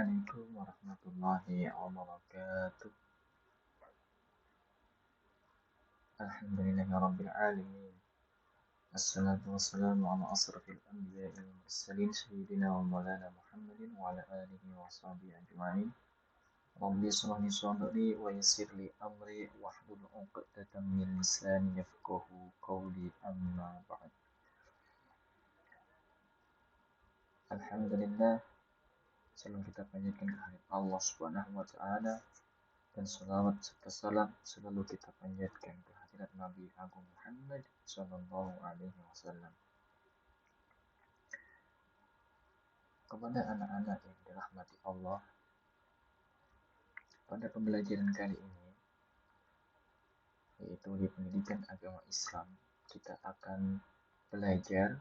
Assalamualaikum warahmatullahi wabarakatuh. Alhamdulillahirabbil alamin. Assalatu wassalamu ala asrafil anbiya'i wal mursalin sayyidina wa maulana Muhammadin wa ala alihi wa sahbihi ajma'in. Rabbi shrah li sadri wa yassir li amri wahlul 'uqdatam min lisani yafqahu qawli amma ba'd. Alhamdulillah, salam kita panjatkan kehadirat Allah Subhanahu wa taala. Dan salawat serta salam selalu kita panjatkan ke hadirat Nabi Agung Muhammad Sallallahu Alaihi Wasallam. Kepada anak-anak yang dirahmati Allah, pada pembelajaran kali ini, yaitu di pendidikan agama Islam, kita akan belajar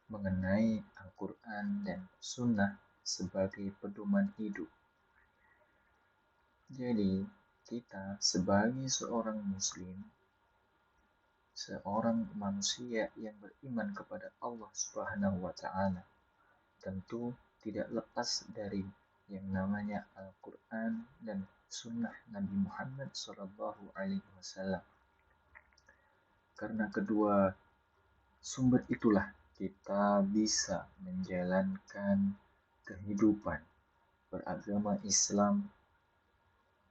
mengenai Al-Quran dan Sunnah sebagai pedoman hidup. Jadi, kita sebagai seorang Muslim, seorang manusia yang beriman kepada Allah Subhanahu wa taala, tentu tidak lepas dari yang namanya Al-Quran dan Sunnah Nabi Muhammad Sallallahu Alaihi Wasallam. Karena kedua sumber itulah kita bisa menjalankan kehidupan beragama Islam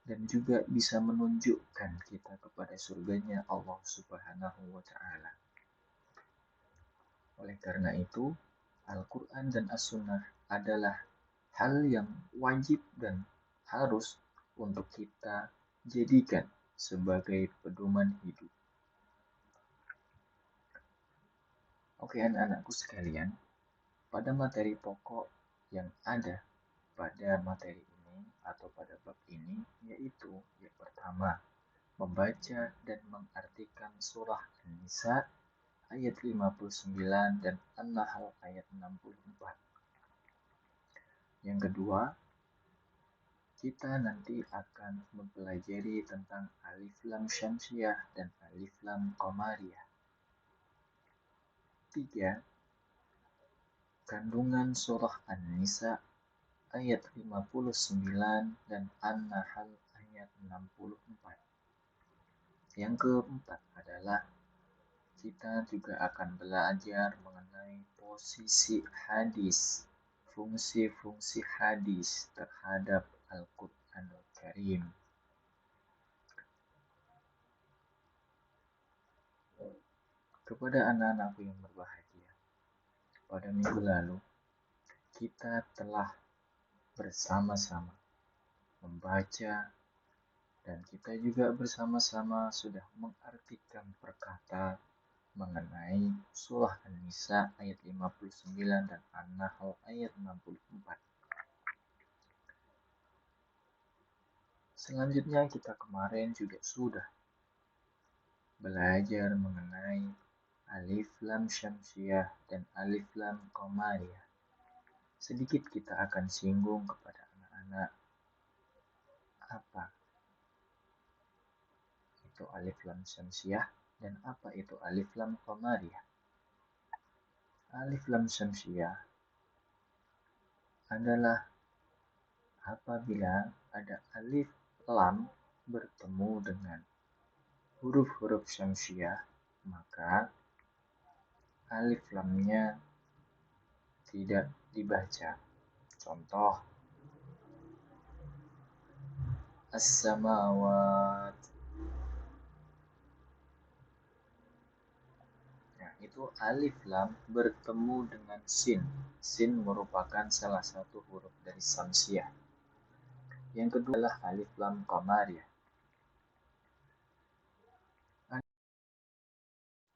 dan juga bisa menunjukkan kita kepada surganya Allah Subhanahu wa taala. Oleh karena itu, Al-Quran dan As-Sunnah adalah hal yang wajib dan harus untuk kita jadikan sebagai pedoman hidup. Oke, anak-anakku sekalian, pada materi pokok yang ada pada materi ini atau pada bab ini, yaitu yang pertama, membaca dan mengartikan surah An-Nisa ayat 59 dan An-Nahl ayat 64. Yang kedua, kita nanti akan mempelajari tentang alif lam syamsiyah dan alif lam qamariyah. 3. Kandungan surah An-Nisa ayat 59 dan An-Nahl ayat 64. Yang keempat adalah kita juga akan belajar mengenai posisi hadis, fungsi-fungsi hadis terhadap Al-Quranul Karim. Kepada anak-anakku yang berbahagia, pada minggu lalu kita telah bersama-sama membaca dan kita juga bersama-sama sudah mengartikan perkata mengenai surah An-Nisa ayat 59 dan An-Nahl ayat 64. Selanjutnya kita kemarin juga sudah belajar mengenai alif lam syamsiyah dan alif lam qamariyah. Sedikit kita akan singgung kepada anak-anak apa itu alif lam syamsiyah dan apa itu alif lam qamariyah. Alif lam syamsiyah adalah apabila ada alif lam bertemu dengan huruf-huruf syamsiyah, maka alif lamnya tidak dibaca. Contoh, as-samawat. Nah, itu alif lam bertemu dengan sin. Sin merupakan salah satu huruf dari syamsiyah. Yang kedua adalah alif lam qamariyah.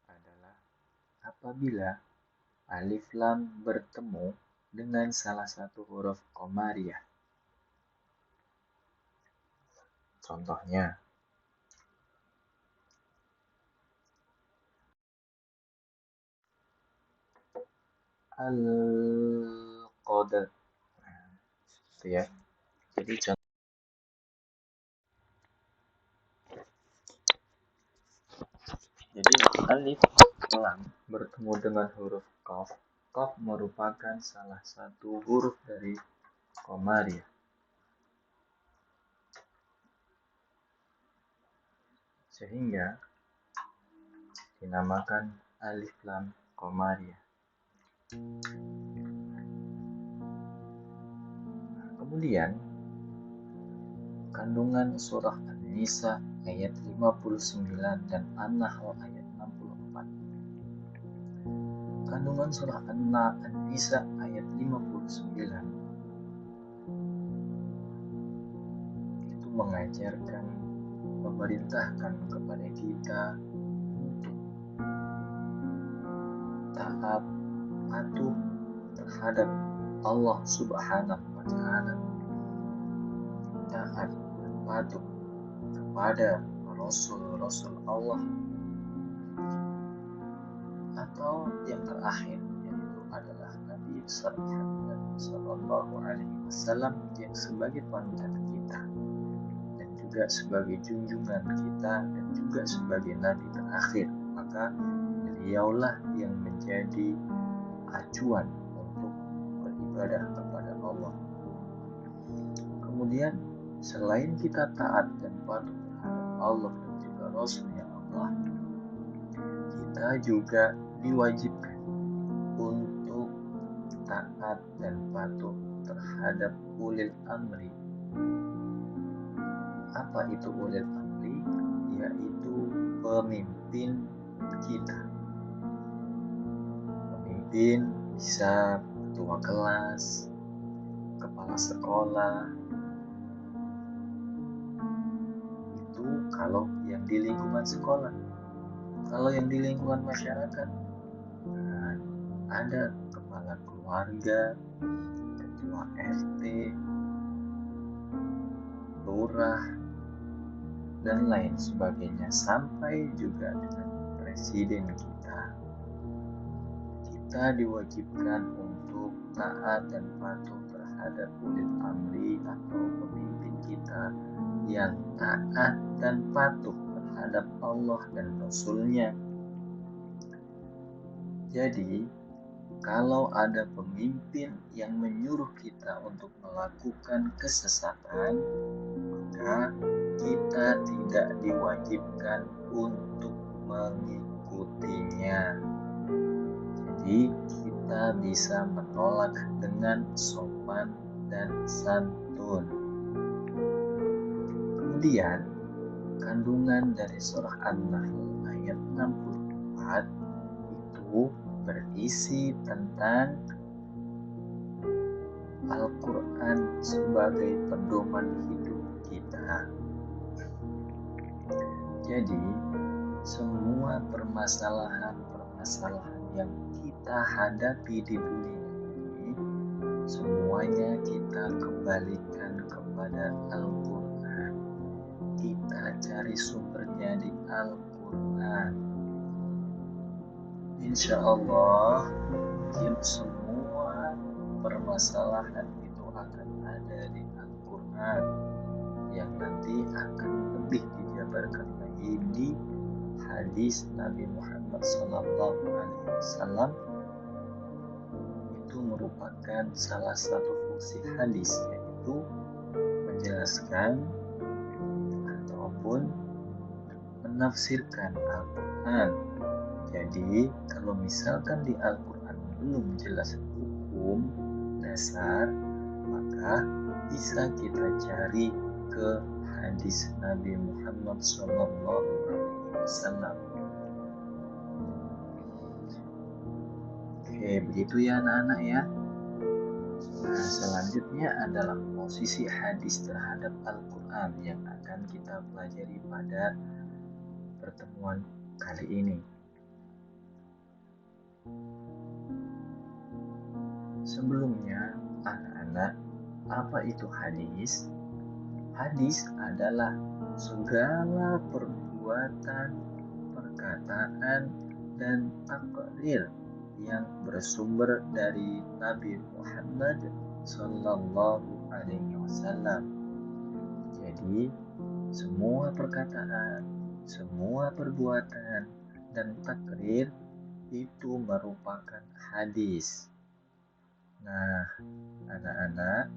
Adalah apabila alif lam bertemu dengan salah satu huruf qamariyah. Contohnya, al-qadar. Nah, itu ya. Jadi alif lam bertemu dengan huruf qaf. Qaf merupakan salah satu huruf dari qamariyah. sehingga dinamakan Alif Lam Qamariyah. Kemudian kandungan surah An-Nisa ayat 59 dan An-Nahl ayat 64. Kandungan surah An-Nisa ayat 59 itu mengajarkan, memerintahkan kepada kita untuk taat, patuh terhadap Allah Subhanahu wa Ta'ala, taat dan patuh kepada Rasul-Rasul Allah, atau yang terakhir yaitu adalah Nabi Sallallahu Alaihi Wasallam yang sebagai panutan kita dan juga sebagai junjungan kita dan juga sebagai Nabi terakhir. Maka beliaulah yang menjadi acuan untuk beribadah kepada Allah. Kemudian selain kita taat dan patuh terhadap Allah dan juga Rasulnya Allah, kita juga diwajibkan untuk taat dan patuh terhadap ulil amri. Apa itu ulil amri? Yaitu pemimpin kita. Pemimpin bisa ketua kelas, kepala sekolah. Itu kalau yang di lingkungan sekolah. Kalau yang di lingkungan masyarakat, ada kepala keluarga, ketua RT, lurah, dan lain sebagainya, sampai juga dengan presiden kita. Kita diwajibkan untuk taat dan patuh terhadap ulil amri atau pemimpin kita yang taat dan patuh terhadap Allah dan Rasul-Nya. Jadi, kalau ada pemimpin yang menyuruh kita untuk melakukan kesesatan, maka kita tidak diwajibkan untuk mengikutinya. Jadi, kita bisa menolak dengan sopan dan santun. Kemudian, kandungan dari surah An-Nahl ayat 64 itu berisi tentang Al-Quran sebagai pedoman hidup kita. Jadi, semua permasalahan yang kita hadapi di dunia ini, semuanya kita kembalikan kepada Al-Quran. Kita cari sumbernya di Al-Quran. Insya Allah, semua permasalahan itu akan ada di Al-Quran, yang nanti akan lebih dijabarkan lagi di hadis Nabi Muhammad SAW. Itu merupakan salah satu fungsi hadis, yaitu menjelaskan ataupun menafsirkan Al-Quran. Jadi, kalau misalkan di Al-Quran belum jelas hukum dasar, maka bisa kita cari ke hadis Nabi Muhammad SAW. Oke, begitu ya anak-anak ya. Nah, selanjutnya adalah posisi hadis terhadap Al-Quran yang akan kita pelajari pada pertemuan kali ini. Sebelumnya, anak-anak, apa itu hadis? Hadis adalah segala perbuatan, perkataan, dan takrir yang bersumber dari Nabi Muhammad Sallallahu Alaihi Wasallam. Jadi, semua perkataan, semua perbuatan, dan takrir itu merupakan hadis. Nah, anak-anak,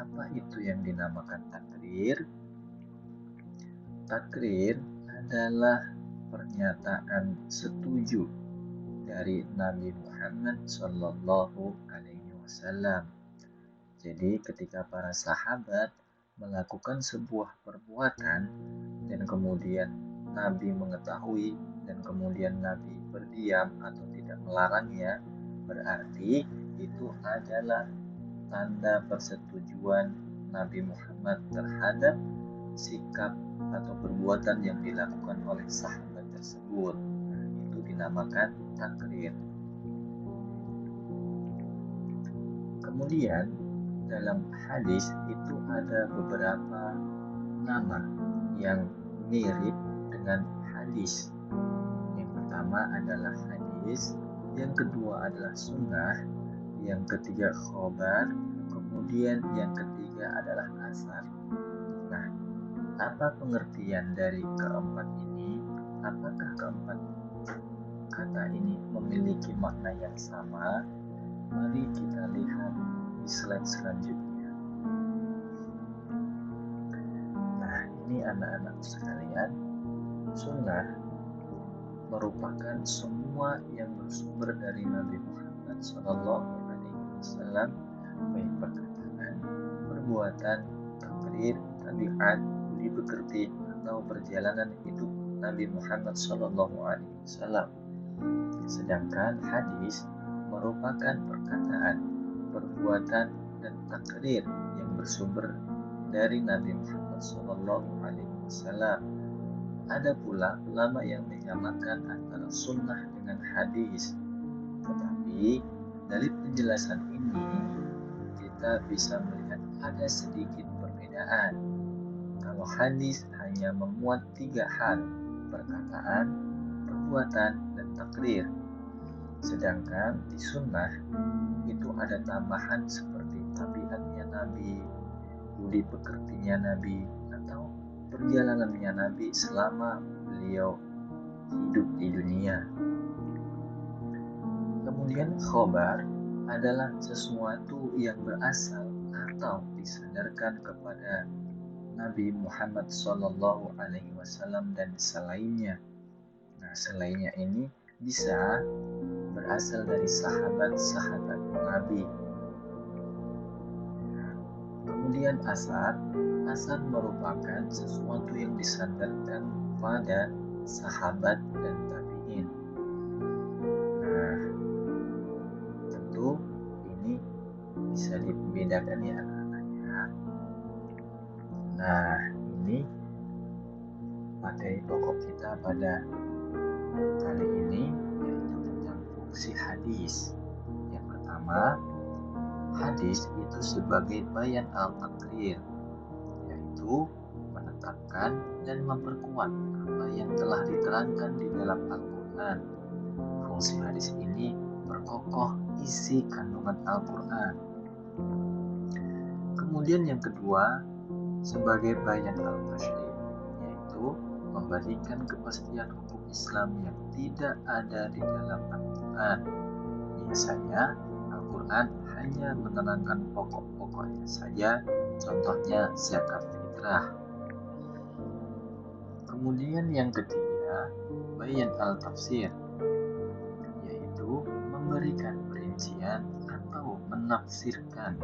apa itu yang dinamakan takrir? Takrir adalah pernyataan setuju dari Nabi Muhammad Shallallahu Alaihi Wasallam. Jadi ketika para sahabat melakukan sebuah perbuatan dan kemudian Nabi mengetahui dan kemudian Nabi berdiam atau tidak melarangnya, berarti itu adalah tanda persetujuan Nabi Muhammad terhadap sikap atau perbuatan yang dilakukan oleh sahabat tersebut. Itu dinamakan takrir. Kemudian dalam hadis itu ada beberapa nama yang mirip dengan hadis. Yang pertama adalah hadis, yang kedua adalah sunnah, yang ketiga khobar, kemudian yang ketiga adalah asar. Nah, apa pengertian dari keempat ini? Apakah keempat kata ini memiliki makna yang sama? Mari kita lihat di slide selanjutnya. Nah, ini anak-anak sekalian, sunnah merupakan semua yang bersumber dari Nabi Muhammad SAW, baik perkataan, perbuatan, takrir, tabiat, budi pekerti, atau perjalanan hidup Nabi Muhammad SAW. Sedangkan hadis merupakan perkataan, perbuatan, dan takrir yang bersumber dari Nabi Muhammad SAW. Ada pula ulama yang menyamakan antara sunnah dengan hadis. Tetapi dari penjelasan ini kita bisa melihat ada sedikit perbedaan. Kalau hadis hanya memuat 3 hal, perkataan, perbuatan, dan takrir. Sedangkan di sunnah itu ada tambahan seperti tabiatnya Nabi, budi pekertinya Nabi, atau perjalanannya Nabi selama beliau hidup di dunia. Kemudian khobar adalah sesuatu yang berasal atau disandarkan kepada Nabi Muhammad Shallallahu Alaihi Wasallam dan selainnya. Nah, selainnya ini bisa berasal dari sahabat-sahabat Nabi. Kemudian asar merupakan sesuatu yang disandarkan pada sahabat dan tabi'in. Nah, tentu ini bisa dibedakan ya anak-anak ya. Nah, ini materi pokok kita pada kali ini yaitu tentang fungsi hadis. Yang pertama, hadis itu sebagai bayan al-takrir, yaitu menetapkan dan memperkuat apa yang telah diterangkan di dalam Al-Quran. Fungsi hadis ini perkokoh isi kandungan Al-Quran. Kemudian yang kedua, sebagai bayan al-tashrih, yaitu memberikan kepastian hukum Islam yang tidak ada di dalam Al-Quran. Biasanya Al-Quran hanya menerangkan pokok-pokoknya saja, contohnya zakat fitrah. Kemudian yang ketiga, bayan al-tafsir, yaitu memberikan perincian atau menafsirkan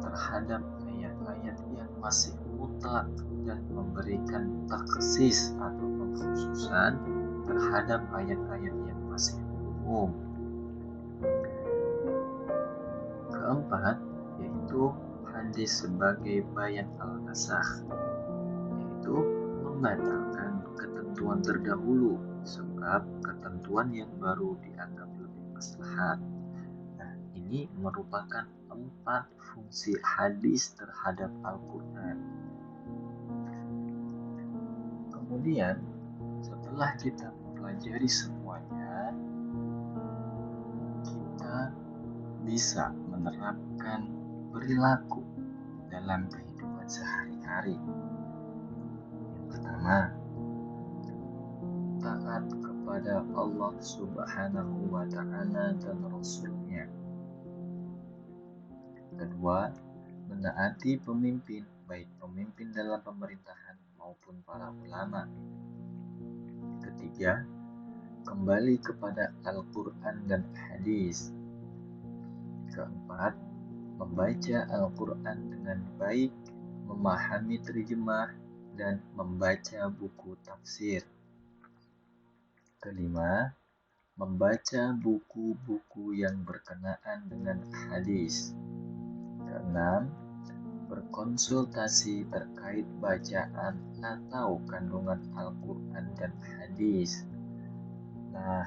terhadap ayat-ayat yang masih mutlak dan memberikan taksis atau pengkhususan terhadap ayat-ayat yang masih umum. Keempat, yaitu hadis sebagai bayan al-nasakh, yaitu membatalkan ketentuan terdahulu sebab ketentuan yang baru dianggap lebih maslahat. Nah, ini merupakan 4 fungsi hadis terhadap Al-Quran. Kemudian, setelah kita mempelajari semuanya, kita bisa menerapkan perilaku dalam kehidupan sehari-hari. Yang pertama, taat kepada Allah Subhanahu wa Ta'ala dan Rasul-Nya. Kedua, menaati pemimpin, baik pemimpin dalam pemerintahan maupun para ulama. Ketiga, kembali kepada Al-Quran dan hadis. Keempat, membaca Al-Quran dengan baik, memahami terjemah, dan membaca buku tafsir. Kelima, membaca buku-buku yang berkenaan dengan hadis. Keenam, berkonsultasi terkait bacaan atau kandungan Al-Quran dan hadis. Nah,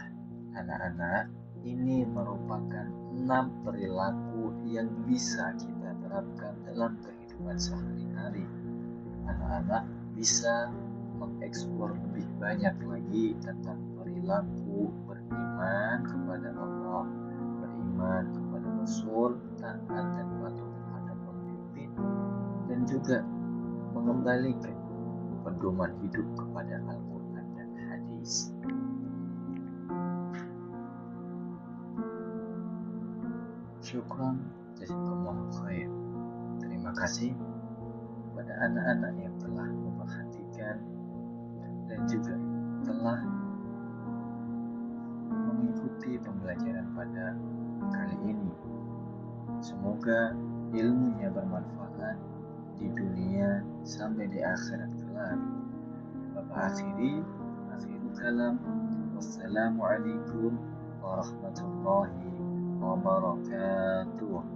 anak-anak, ini merupakan 6 perilaku yang bisa kita terapkan dalam kehidupan sehari-hari. Anak-anak bisa mengeksplor lebih banyak lagi tentang perilaku beriman kepada Allah, beriman kepada Rasul, taat dan patuh terhadap pemimpin, dan juga mengembalikan pedoman hidup kepada Al-Quran dan hadis. Syukran jazakumullah khair. Terima kasih kepada anak-anak yang telah memperhatikan dan juga telah mengikuti pembelajaran pada kali ini. Semoga ilmunya bermanfaat di dunia sampai di akhirat kelak. Akhiru kalam. Wassalamualaikum warahmatullahi wabarakatuh.